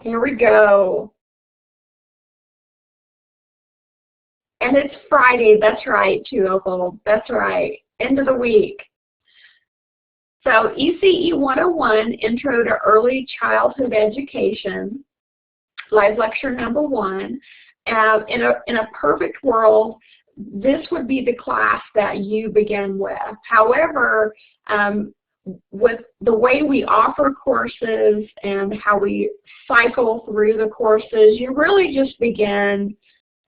Here we go. And it's Friday, that's right, too, Opal. That's right, end of the week. So ECE 101, Intro to Early Childhood Education, live lecture number 1. In a perfect world, this would be the class that you begin with. However, with the way we offer courses and how we cycle through the courses, you really just begin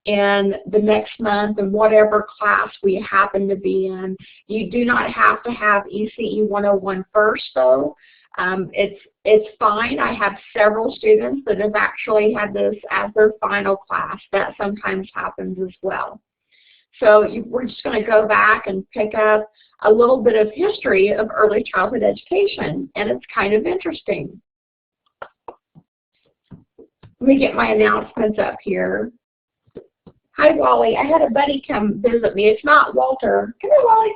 in the next month in whatever class we happen to be in. You do not have to have ECE 101 first, though. It's fine. I have several students that have actually had this as their final class. That sometimes happens as well. So we're just going to go back and pick up a little bit of history of early childhood education, and it's kind of interesting. Let me get my announcements up here. Hi, Wally. I had a buddy come visit me. It's not Walter. Come here, Wally.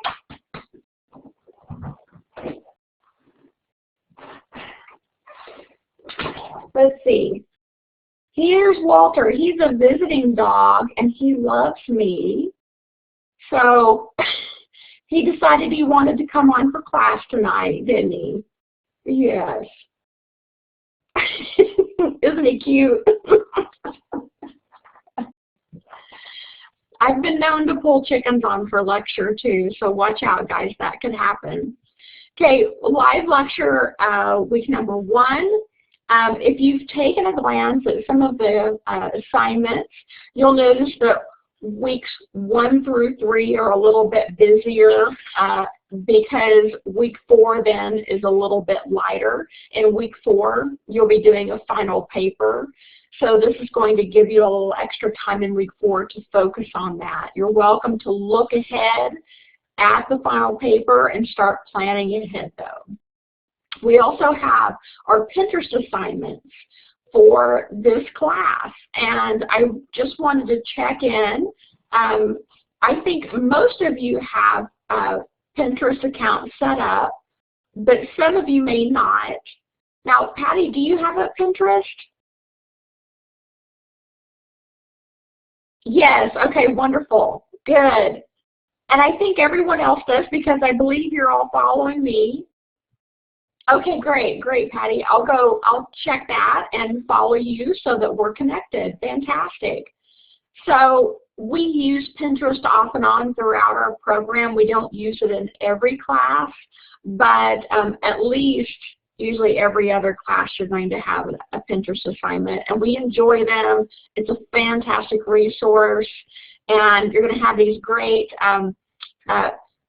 Let's see. Here's Walter. He's a visiting dog, and he loves me. So he decided he wanted to come on for class tonight, didn't he? Yes. Isn't he cute? I've been known to pull chickens on for lecture too, so watch out, guys. That could happen. Okay, live lecture week number 1. If you've taken a glance at some of the assignments, you'll notice that weeks 1 through 3 are a little bit busier because week 4 then is a little bit lighter. In week 4, you'll be doing a final paper. So this is going to give you a little extra time in week 4 to focus on that. You're welcome to look ahead at the final paper and start planning ahead, though. We also have our Pinterest assignments for this class, and I just wanted to check in. I think most of you have Pinterest accounts set up, but some of you may not. Now, Patty, do you have a Pinterest? Yes, okay, wonderful, good. And I think everyone else does because I believe you're all following me. Okay, great, Patty. I'll check that and follow you so that we're connected. Fantastic. So we use Pinterest off and on throughout our program. We don't use it in every class, but at least usually every other class you're going to have a Pinterest assignment, and we enjoy them. It's a fantastic resource, and you're going to have these great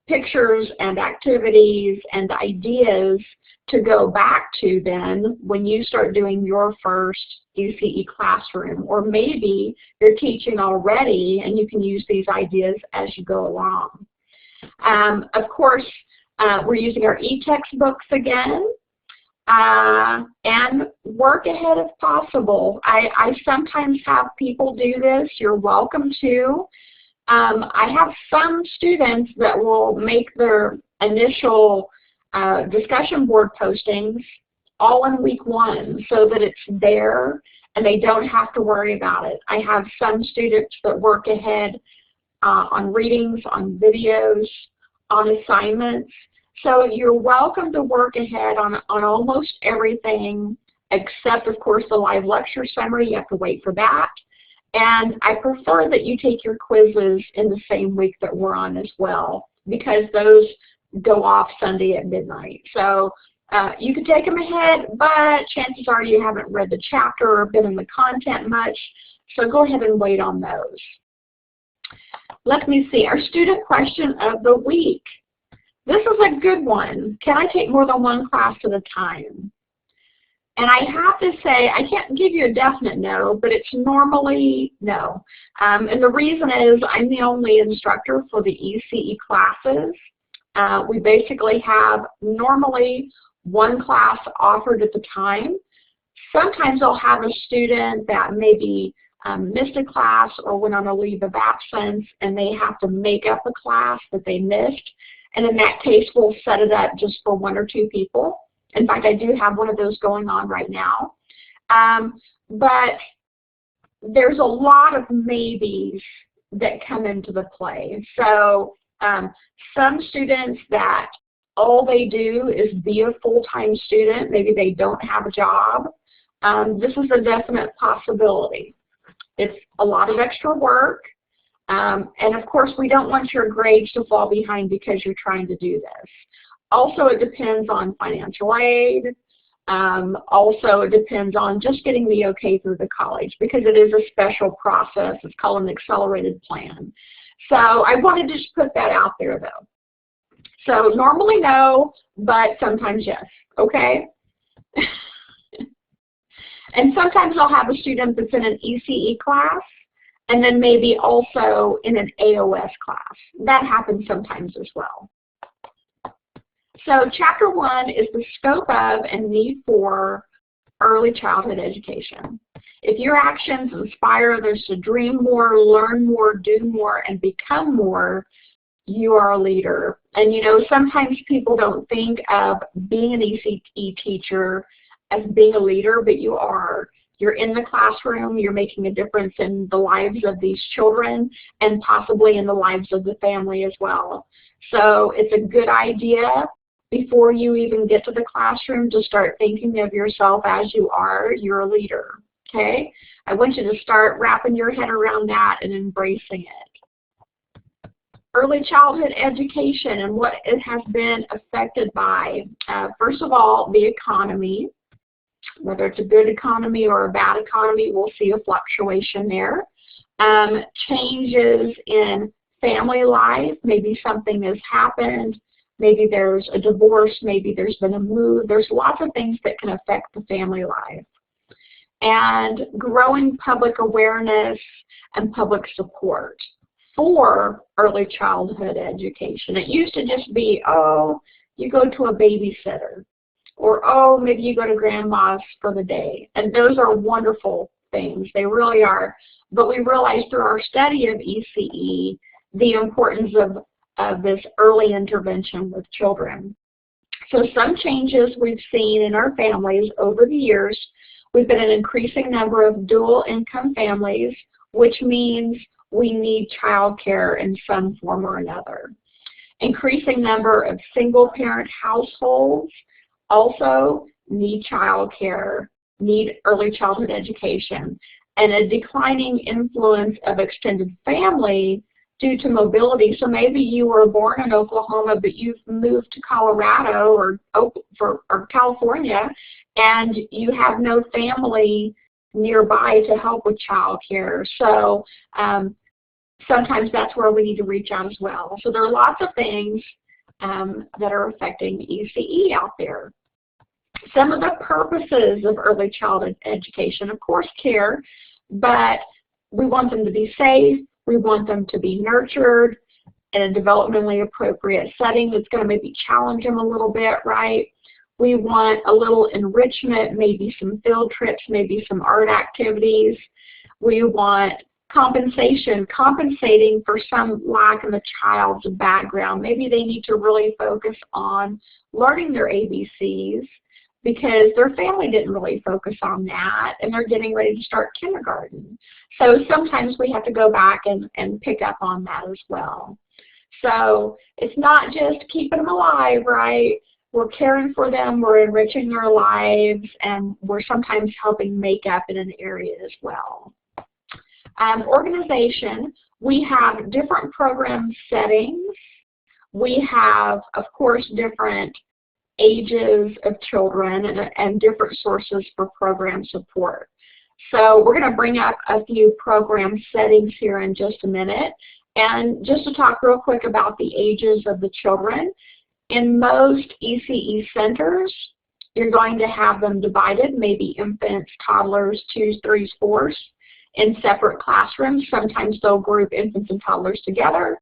pictures and activities and ideas to go back to then when you start doing your first ECE classroom, or maybe you're teaching already and you can use these ideas as you go along. Of course, we're using our e-textbooks again. And work ahead if possible. I sometimes have people do this. You're welcome to. I have some students that will make their initial discussion board postings all in week 1 so that it's there and they don't have to worry about it. I have some students that work ahead on readings, on videos, on assignments. So you're welcome to work ahead on almost everything except, of course, the live lecture summary. You have to wait for that. And I prefer that you take your quizzes in the same week that we're on as well, because those go off Sunday at midnight. So you can take them ahead, but chances are you haven't read the chapter or been in the content much. So go ahead and wait on those. Let me see, our student question of the week. This is a good one. Can I take more than one class at a time? And I have to say, I can't give you a definite no, but it's normally no. And the reason is I'm the only instructor for the ECE classes. We basically have normally one class offered at the time. Sometimes I'll have a student that maybe missed a class or went on a leave of absence and they have to make up a class that they missed. And in that case, we'll set it up just for 1 or 2 people. In fact, I do have one of those going on right now. But there's a lot of maybes that come into the play. So some students that all they do is be a full-time student, maybe they don't have a job, this is a definite possibility. It's a lot of extra work, and of course we don't want your grades to fall behind because you're trying to do this. Also, it depends on financial aid. Also, it depends on just getting the okay through the college, because it is a special process. It's called an accelerated plan. So I wanted to just put that out there, though. So normally no, but sometimes yes, okay? And sometimes I'll have a student that's in an ECE class, and then maybe also in an AOS class. That happens sometimes as well. So Chapter 1 is the scope of and need for early childhood education. If your actions inspire others to dream more, learn more, do more, and become more, you are a leader. And you know, sometimes people don't think of being an ECE teacher as being a leader, but you are. You're in the classroom, you're making a difference in the lives of these children and possibly in the lives of the family as well. So it's a good idea before you even get to the classroom to start thinking of yourself as you're a leader, okay? I want you to start wrapping your head around that and embracing it. Early childhood education and what it has been affected by. First of all, the economy. Whether it's a good economy or a bad economy, we'll see a fluctuation there. Changes in family life, maybe something has happened, maybe there's a divorce, maybe there's been a move. There's lots of things that can affect the family life. And growing public awareness and public support for early childhood education. It used to just be, oh, you go to a babysitter, or oh, maybe you go to grandma's for the day. And those are wonderful things. They really are. But we realized through our study of ECE the importance of this early intervention with children. So some changes we've seen in our families over the years. We've been an increasing number of dual income families, which means we need child care in some form or another. Increasing number of single parent households also need child care, need early childhood education, and a declining influence of extended family due to mobility. So maybe you were born in Oklahoma, but you've moved to Colorado or California, and you have no family nearby to help with child care. So sometimes that's where we need to reach out as well. So there are lots of things that are affecting ECE out there. Some of the purposes of early childhood education, of course, care, but we want them to be safe. We want them to be nurtured in a developmentally appropriate setting that's going to maybe challenge them a little bit, right? We want a little enrichment, maybe some field trips, maybe some art activities. We want compensation, compensating for some lack in the child's background. Maybe they need to really focus on learning their ABCs because their family didn't really focus on that, and they're getting ready to start kindergarten. So sometimes we have to go back and pick up on that as well. So it's not just keeping them alive, right? We're caring for them, we're enriching their lives, and we're sometimes helping make up in an area as well. Organization, we have different program settings. We have, of course, different ages of children and different sources for program support. So we're going to bring up a few program settings here in just a minute. And just to talk real quick about the ages of the children, in most ECE centers, you're going to have them divided, maybe infants, toddlers, 2s, 3s, 4s, in separate classrooms. Sometimes they'll group infants and toddlers together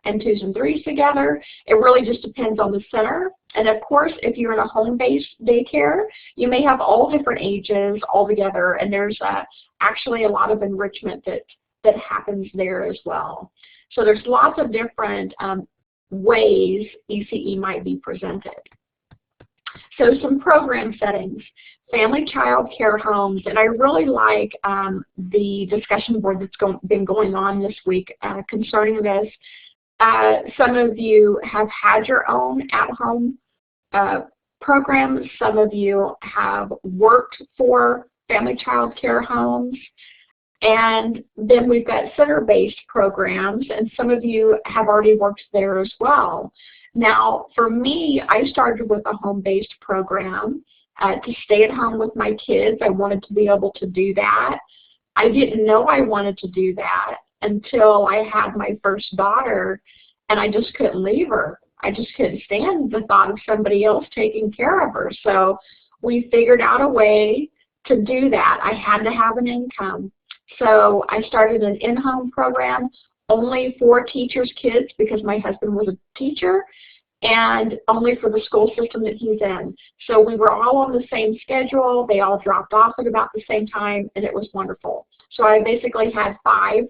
and 2s and 3s together. It really just depends on the center. And of course, if you're in a home-based daycare, you may have all different ages all together, and there's actually a lot of enrichment that happens there as well. So there's lots of different ways ECE might be presented. So some program settings, family child care homes, and I really like the discussion board that's been going on this week concerning this. Some of you have had your own at-home programs. Some of you have worked for family child care homes. And then we've got center-based programs, and some of you have already worked there as well. Now, for me, I started with a home-based program to stay at home with my kids. I wanted to be able to do that. I didn't know I wanted to do that until I had my first daughter, and I just couldn't leave her. I just couldn't stand the thought of somebody else taking care of her. So we figured out a way to do that. I had to have an income. So I started an in-home program only for teachers' kids because my husband was a teacher, and only for the school system that he's in. So we were all on the same schedule. They all dropped off at about the same time, and it was wonderful. So I basically had 5,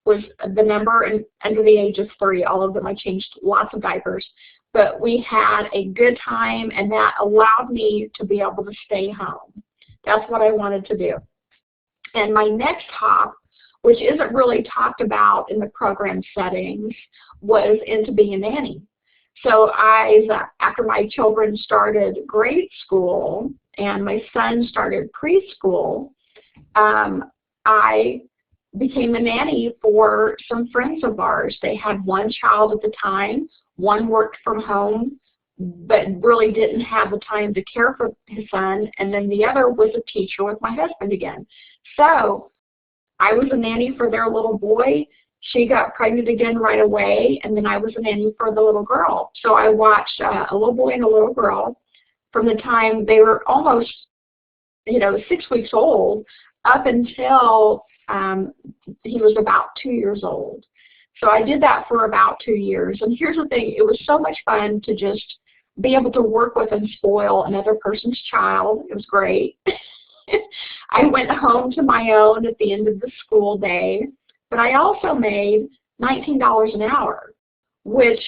was the number, and under the age of 3, all of them. I changed lots of diapers. But we had a good time, and that allowed me to be able to stay home. That's what I wanted to do. And my next hop, which isn't really talked about in the program settings, was into being a nanny. So after my children started grade school and my son started preschool, I became a nanny for some friends of ours. They had one child at the time. One worked from home, but really didn't have the time to care for his son, and then the other was a teacher with my husband again. So I was a nanny for their little boy. She got pregnant again right away, and then I was a nanny for the little girl. So I watched a little boy and a little girl from the time they were almost, 6 weeks old up until he was about 2 years old. So I did that for about 2 years. And here's the thing, it was so much fun to just be able to work with and spoil another person's child. It was great. I went home to my own at the end of the school day, but I also made $19 an hour, which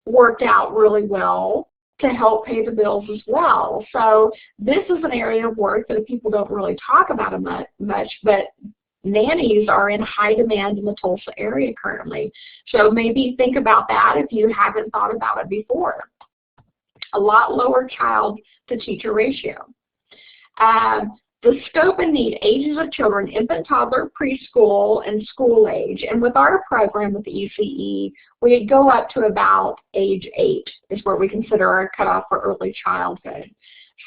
worked out really well to help pay the bills as well. So this is an area of work that people don't really talk about much, but nannies are in high demand in the Tulsa area currently. So maybe think about that if you haven't thought about it before. A lot lower child-to-teacher ratio. The scope and need, ages of children, infant, toddler, preschool, and school age. And with our program with the ECE, we go up to about age 8 is where we consider our cutoff for early childhood.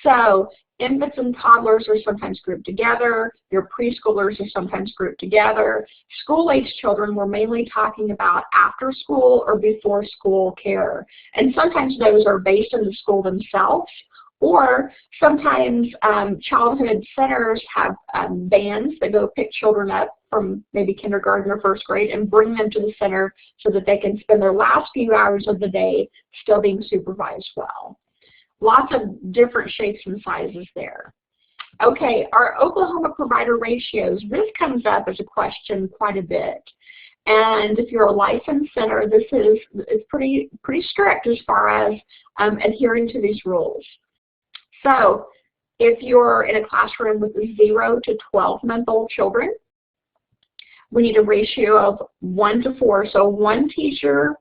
So infants and toddlers are sometimes grouped together. Your preschoolers are sometimes grouped together. School-age children, we're mainly talking about after school or before school care. And sometimes those are based in the school themselves, or sometimes childhood centers have vans that go pick children up from maybe kindergarten or first grade and bring them to the center so that they can spend their last few hours of the day still being supervised well. Lots of different shapes and sizes there. Okay, our Oklahoma provider ratios. This comes up as a question quite a bit. And if you're a licensed center, this is pretty strict as far as adhering to these rules. So if you're in a classroom with 0 to 12-month-old children, we need a ratio of 1 to 4. So 1 teacher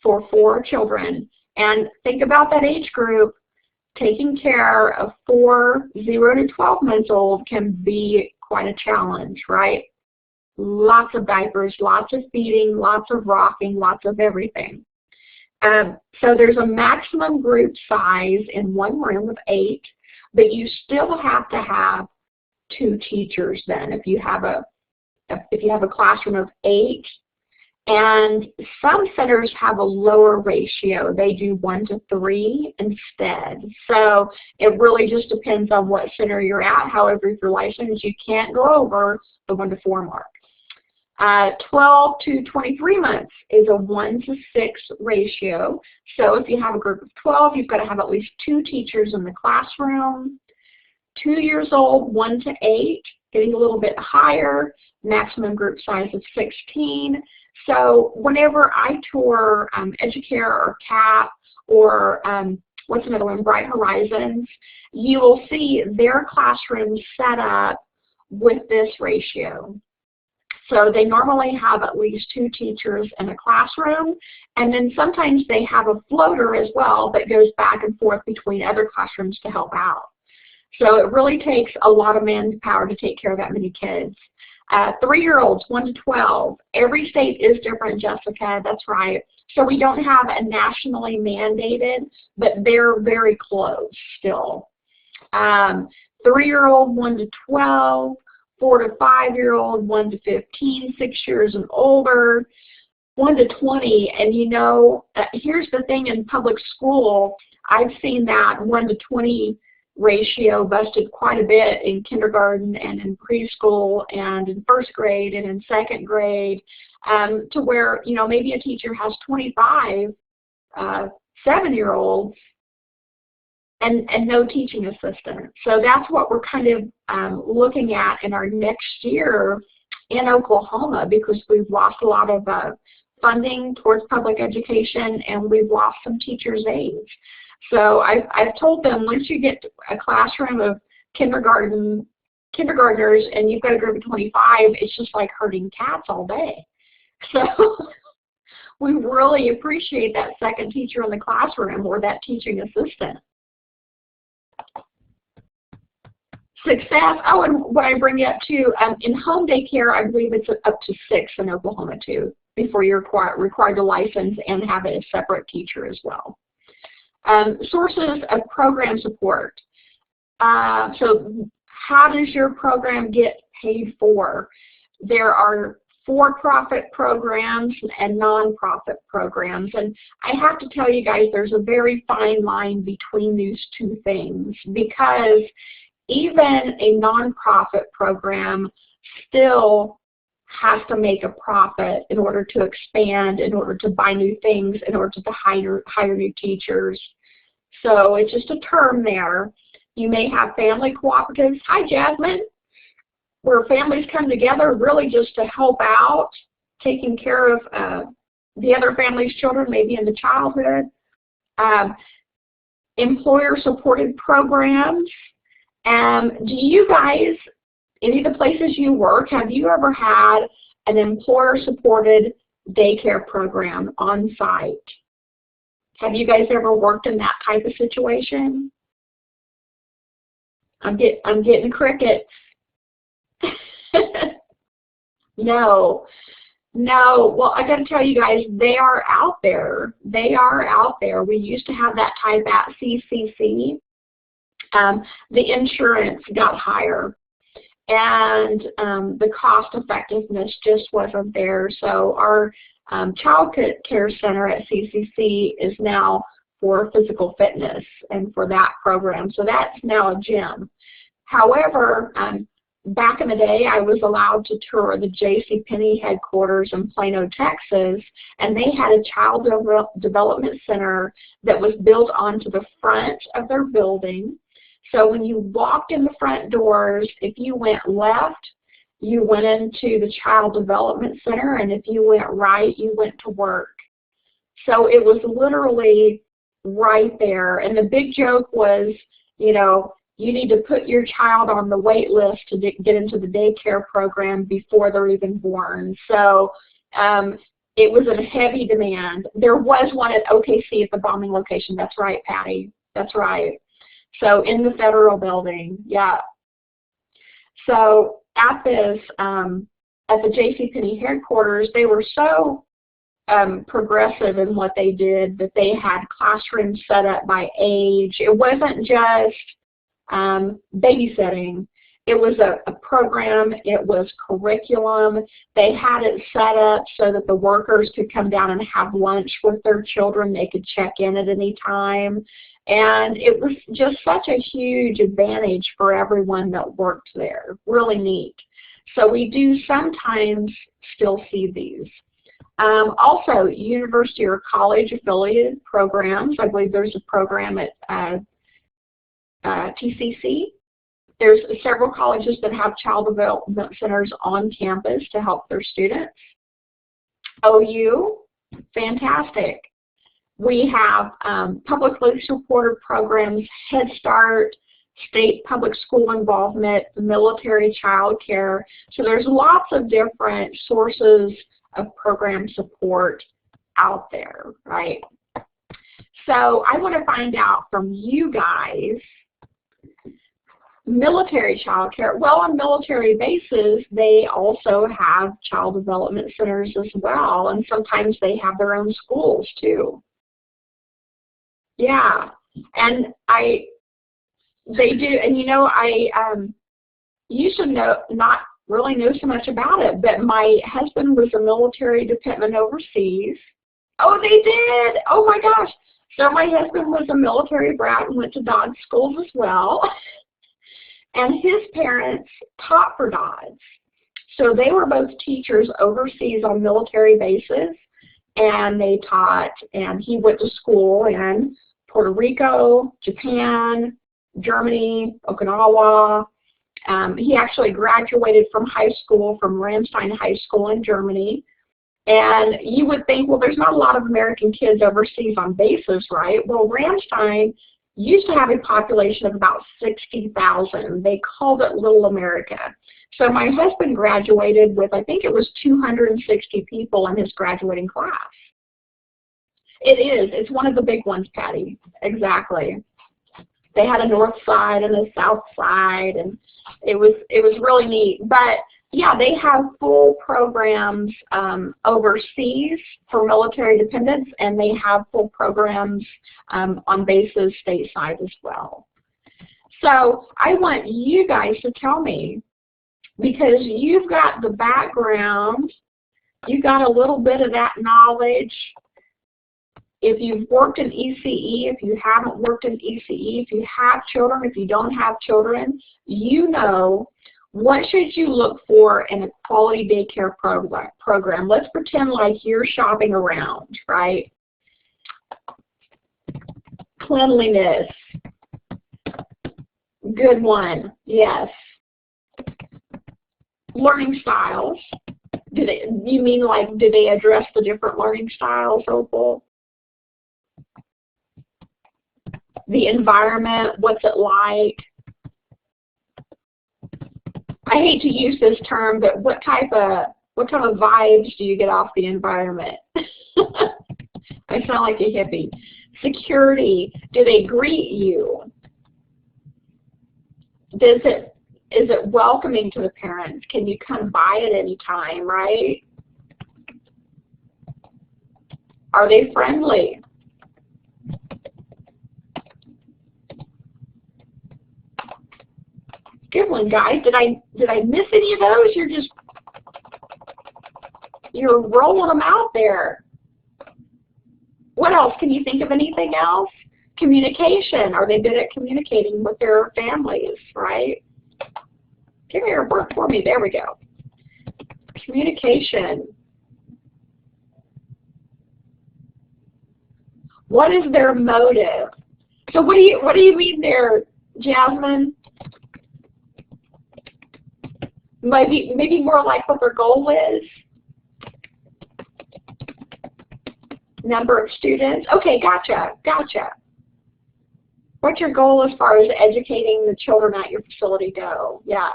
for 4 children. And think about that age group. Taking care of 4 0 to 12 months old can be quite a challenge, right? Lots of diapers, lots of feeding, lots of rocking, lots of everything. So there's a maximum group size in one room of 8, but you still have to have 2 teachers then if you have a classroom of 8. And some centers have a lower ratio. They do 1 to 3 instead. So it really just depends on what center you're at. However, if you're licensed, you can't go over the 1 to 4 mark. 12 to 23 months is a 1 to 6 ratio. So if you have a group of 12, you've got to have at least 2 teachers in the classroom. 2 years old, 1 to 8 getting a little bit higher, maximum group size of 16. So whenever I tour Educare or CAP or what's another one, Bright Horizons, you will see their classrooms set up with this ratio. So they normally have at least 2 teachers in a classroom, and then sometimes they have a floater as well that goes back and forth between other classrooms to help out. So it really takes a lot of manpower to take care of that many kids. 3-year-olds, 1 to 12. Every state is different, Jessica, that's right. So we don't have a nationally mandated, but they're very close still. 3-year-old, 1 to 12. 4 to 5-year-old, 1 to 15, 6 years and older, 1 to 20. And you know, here's the thing, in public school, I've seen that 1 to 20 ratio busted quite a bit in kindergarten and in preschool and in 1st grade and in 2nd grade, to where, you know, maybe a teacher has 25 7-year-olds and no teaching assistant. So that's what we're kind of looking at in our next year in Oklahoma, because we've lost a lot of funding towards public education and we've lost some teachers' aides. So I've told them, once you get a classroom of kindergartners and you've got a group of 25, it's just like herding cats all day. So we really appreciate that second teacher in the classroom or that teaching assistant. Success, oh, and what I bring up too, in home daycare, I believe it's up to 6 in Oklahoma too, before you're required to license and have a separate teacher as well. Sources of program support. So how does your program get paid for? There are for-profit programs and non-profit programs, and I have to tell you guys, there's a very fine line between these two things, because even a nonprofit program still has to make a profit in order to expand, in order to buy new things, in order to hire new teachers. So it's just a term there. You may have family cooperatives. Hi, Jasmine. Where families come together really just to help out, taking care of the other family's children, maybe into childhood. Employer-supported programs. Do you guys, any of the places you work, have you ever had an employer-supported daycare program on site? Have you guys ever worked in that type of situation? I'm getting crickets. No. Well, I got to tell you guys, they are out there. They are out there. We used to have that type at CCC. The insurance got higher, and the cost effectiveness just wasn't there. So our child care center at CCC is now for physical fitness and for that program. So that's now a gym. However, back in the day, I was allowed to tour the JCPenney headquarters in Plano, Texas, and they had a child development center that was built onto the front of their building. So when you walked in the front doors, if you went left, you went into the Child Development Center, and if you went right, you went to work. So it was literally right there. And the big joke was, you know, you need to put your child on the wait list to get into the daycare program before they're even born. So it was a heavy demand. There was one at OKC at the bombing location. That's right, Patty. That's right. So in the federal building, yeah. So at this, at the JCPenney headquarters, they were so progressive in what they did that they had classrooms set up by age. It wasn't just babysitting. It was a program. It was curriculum. They had it set up so that the workers could come down and have lunch with their children. They could check in at any time. And it was just such a huge advantage for everyone that worked there. Really neat. So we do sometimes still see these. Also, university or college affiliated programs. I believe there's a program at TCC. There's several colleges that have child development centers on campus to help their students. OU, fantastic. We have publicly supported programs, Head Start, state public school involvement, military child care. So there's lots of different sources of program support out there, right? So I want to find out from you guys, military child care. Well, on military bases, they also have child development centers as well, and sometimes they have their own schools too. Yeah, and they do, and you know, I used to not really know so much about it, but my husband was a military dependent overseas. Oh, they did! Oh my gosh! So my husband was a military brat and went to Dodge schools as well. And his parents taught for Dodge. So they were both teachers overseas on military bases, and they taught, and he went to school in Puerto Rico, Japan, Germany, Okinawa. He actually graduated from high school, from Ramstein High School in Germany. And you would think, well, there's not a lot of American kids overseas on bases, right? Well, Ramstein used to have a population of about 60,000. They called it Little America. So my husband graduated with, I think it was 260 people in his graduating class. It is. It's one of the big ones, Patty. Exactly. They had a north side and a south side, and it was really neat. But yeah, they have full programs overseas for military dependents, and they have full programs on bases stateside as well. So I want you guys to tell me, because you've got the background, you've got a little bit of that knowledge. If you've worked in ECE, if you haven't worked in ECE, if you have children, if you don't have children, you know, what should you look for in a quality daycare program? Let's pretend like you're shopping around, right? Cleanliness. Good one, yes. Learning styles. You mean like, do they address the different learning styles, Opal? The environment, what's it like? I hate to use this term, but what type of vibes do you get off the environment? I sound like a hippie. Security, do they greet you? Is it welcoming to the parents? Can you come by at any time, right? Are they friendly? Good one, guys. Did I miss any of those? You're rolling them out there. What else? Can you think of anything else? Communication. Are they good at communicating with their families, right? Give me your word for me. There we go. Communication. What is their motive? So what do you mean there, Jasmine? Maybe more like what their goal is. Number of students. Okay, gotcha. What's your goal as far as educating the children at your facility go? Yeah.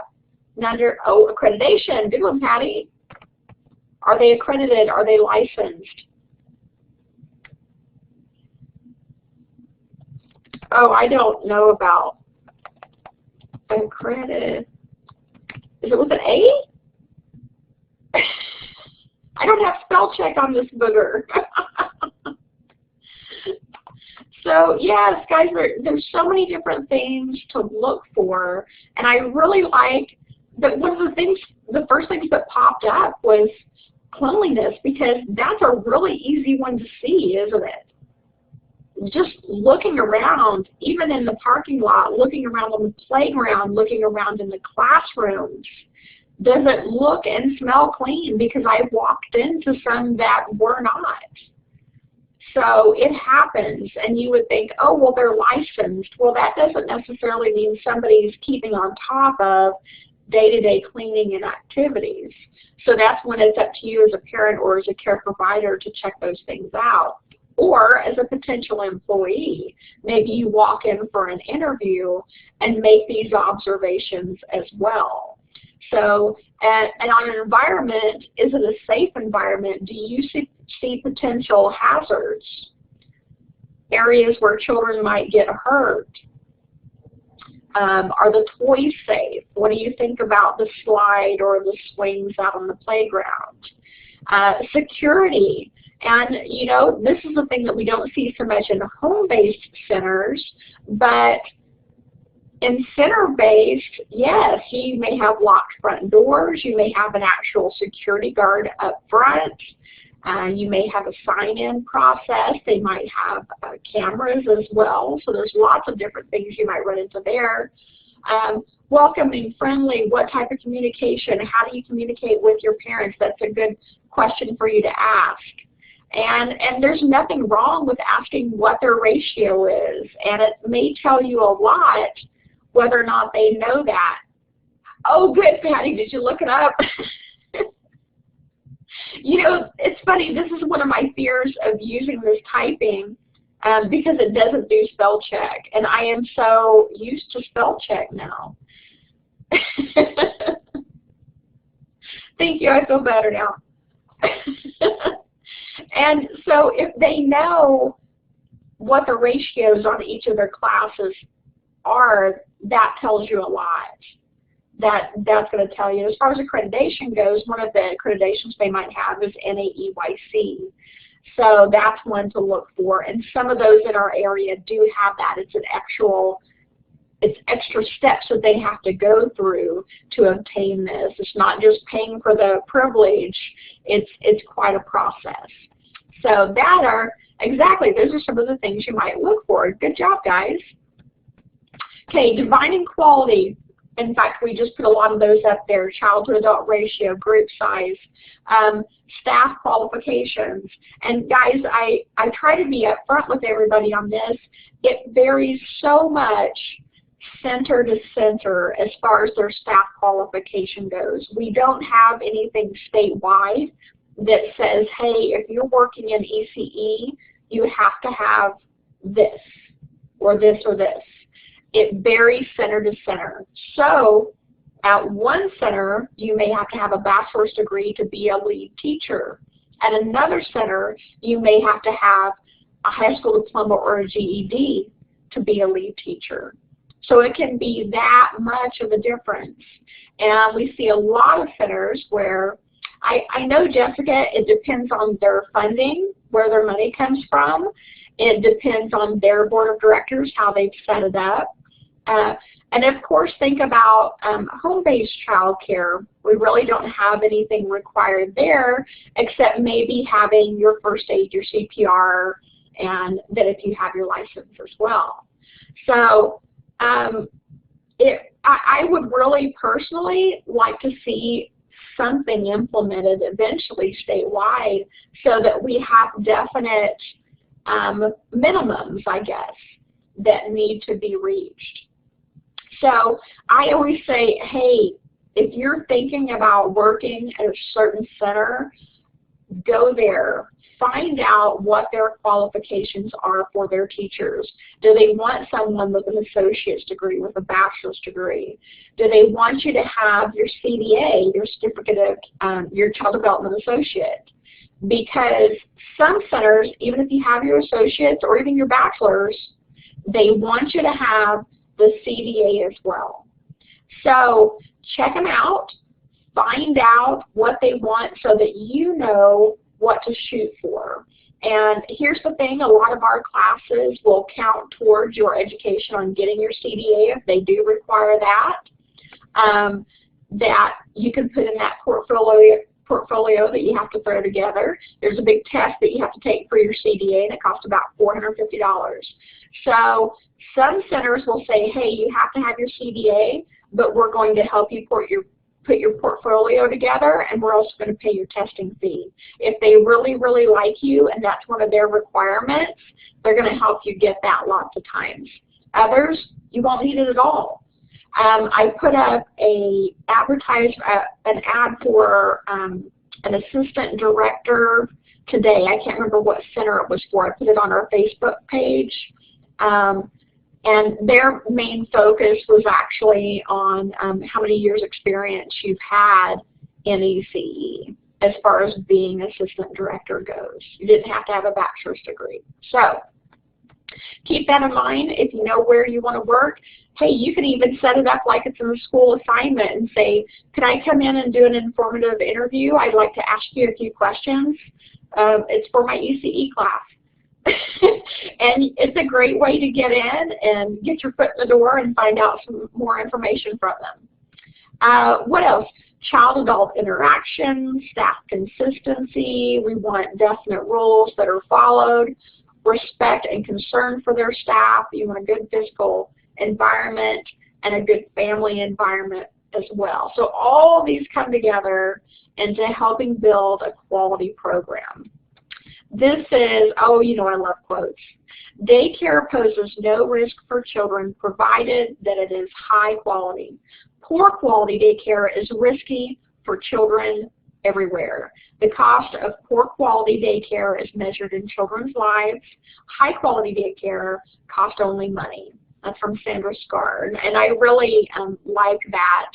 Accreditation. Good one, Patty. Are they accredited? Are they licensed? Oh, I don't know about accredited. Is it with an A? I don't have spell check on this booger. So yes, guys, there's so many different things to look for, and I really like that. One of the first things that popped up was cleanliness, because that's a really easy one to see, isn't it? Just looking around, even in the parking lot, looking around on the playground, looking around in the classrooms. Does it look and smell clean? Because I walked into some that were not. So it happens, and you would think, oh, well, they're licensed. Well, that doesn't necessarily mean somebody's keeping on top of day-to-day cleaning and activities. So that's when it's up to you as a parent or as a care provider to check those things out. Or as a potential employee, maybe you walk in for an interview and make these observations as well. So, and on an environment, is it a safe environment? Do you see potential hazards? Areas where children might get hurt? Are the toys safe? What do you think about the slide or the swings out on the playground? Security. And, you know, this is the thing that we don't see so much in home-based centers, but in center-based, yes, you may have locked front doors. You may have an actual security guard up front. You may have a sign-in process. They might have cameras as well. So there's lots of different things you might run into there. Welcoming, friendly, what type of communication? How do you communicate with your parents? That's a good question for you to ask. And there's nothing wrong with asking what their ratio is. And it may tell you a lot whether or not they know that. Oh, good, Patty, did you look it up? You know, it's funny, this is one of my fears of using this typing because it doesn't do spell check. And I am so used to spell check now. Thank you, I feel better now. And so if they know what the ratios on each of their classes are, that tells you a lot. That's going to tell you. As far as accreditation goes, one of the accreditations they might have is NAEYC. So that's one to look for. And some of those in our area do have that. It's extra steps that they have to go through to obtain this. It's not just paying for the privilege. It's quite a process. So those are some of the things you might look for. Good job, guys. Okay, defining quality. In fact, we just put a lot of those up there. Child to adult ratio, group size, staff qualifications. And guys, I try to be upfront with everybody on this. It varies so much center to center as far as their staff qualification goes. We don't have anything statewide that says, hey, if you're working in ECE, you have to have this or this or this. It varies center to center. So at one center, you may have to have a bachelor's degree to be a lead teacher. At another center, you may have to have a high school diploma or a GED to be a lead teacher. So it can be that much of a difference. And we see a lot of centers where, I know, Jessica, it depends on their funding, where their money comes from. It depends on their board of directors, how they've set it up. And of course, think about home-based child care. We really don't have anything required there except maybe having your first aid, your CPR, and that if you have your license as well. So I would really personally like to see something implemented eventually statewide so that we have definite minimums, I guess, that need to be reached. So I always say, hey, if you're thinking about working at a certain center, go there. Find out what their qualifications are for their teachers. Do they want someone with an associate's degree, with a bachelor's degree? Do they want you to have your CDA, your certificate of your child development associate? Because some centers, even if you have your associates or even your bachelor's, they want you to have the CDA as well. So check them out, find out what they want so that you know what to shoot for. And here's the thing, a lot of our classes will count towards your education on getting your CDA if they do require that. That you can put in that portfolio that you have to throw together. There's a big test that you have to take for your CDA and it costs about $450. So some centers will say, hey, you have to have your CDA, but we're going to help you put put your portfolio together, and we're also going to pay your testing fee. If they really, really like you and that's one of their requirements, they're going to help you get that lots of times. Others, you won't need it at all. I put up an ad for an assistant director today. I can't remember what center it was for. I put it on our Facebook page. And their main focus was actually on how many years experience you've had in ECE as far as being assistant director goes. You didn't have to have a bachelor's degree. So keep that in mind if you know where you want to work. Hey, you can even set it up like it's a school assignment and say, could I come in and do an informative interview? I'd like to ask you a few questions. It's for my ECE class. And it's a great way to get in and get your foot in the door and find out some more information from them. What else? Child-adult interaction, staff consistency. We want definite rules that are followed. Respect and concern for their staff. You want a good physical environment and a good family environment as well. So all these come together into helping build a quality program. This is, oh, you know I love quotes. Daycare poses no risk for children provided that it is high quality. Poor quality daycare is risky for children everywhere. The cost of poor quality daycare is measured in children's lives. High quality daycare costs only money. That's from Sandra Scar. And I really like that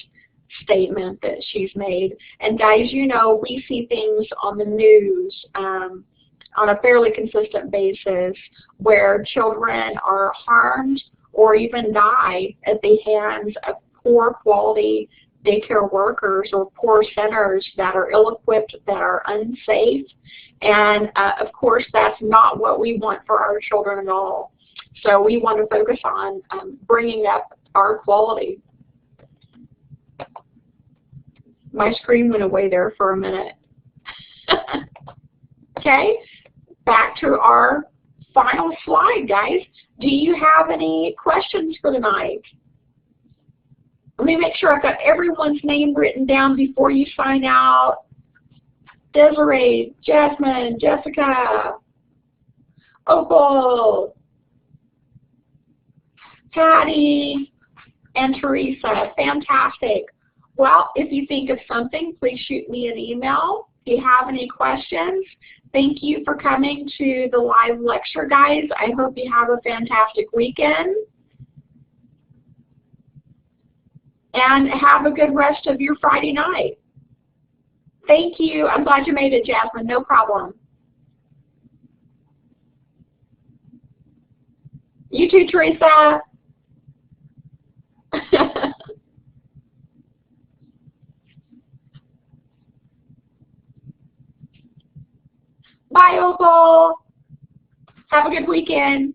statement that she's made. And guys, you know, we see things on the news on a fairly consistent basis where children are harmed or even die at the hands of poor quality daycare workers or poor centers that are ill-equipped, that are unsafe. And of course, that's not what we want for our children at all. So we want to focus on bringing up our quality. My screen went away there for a minute. Okay, back to our final slide, guys. Do you have any questions for tonight? Let me make sure I've got everyone's name written down before you sign out. Desiree, Jasmine, Jessica, Opal, Patty, and Teresa. Fantastic. Well, if you think of something, please shoot me an email. If you have any questions, thank you for coming to the live lecture, guys. I hope you have a fantastic weekend. And have a good rest of your Friday night. Thank you. I'm glad you made it, Jasmine. No problem. You too, Teresa. Bye, Opal. Have a good weekend.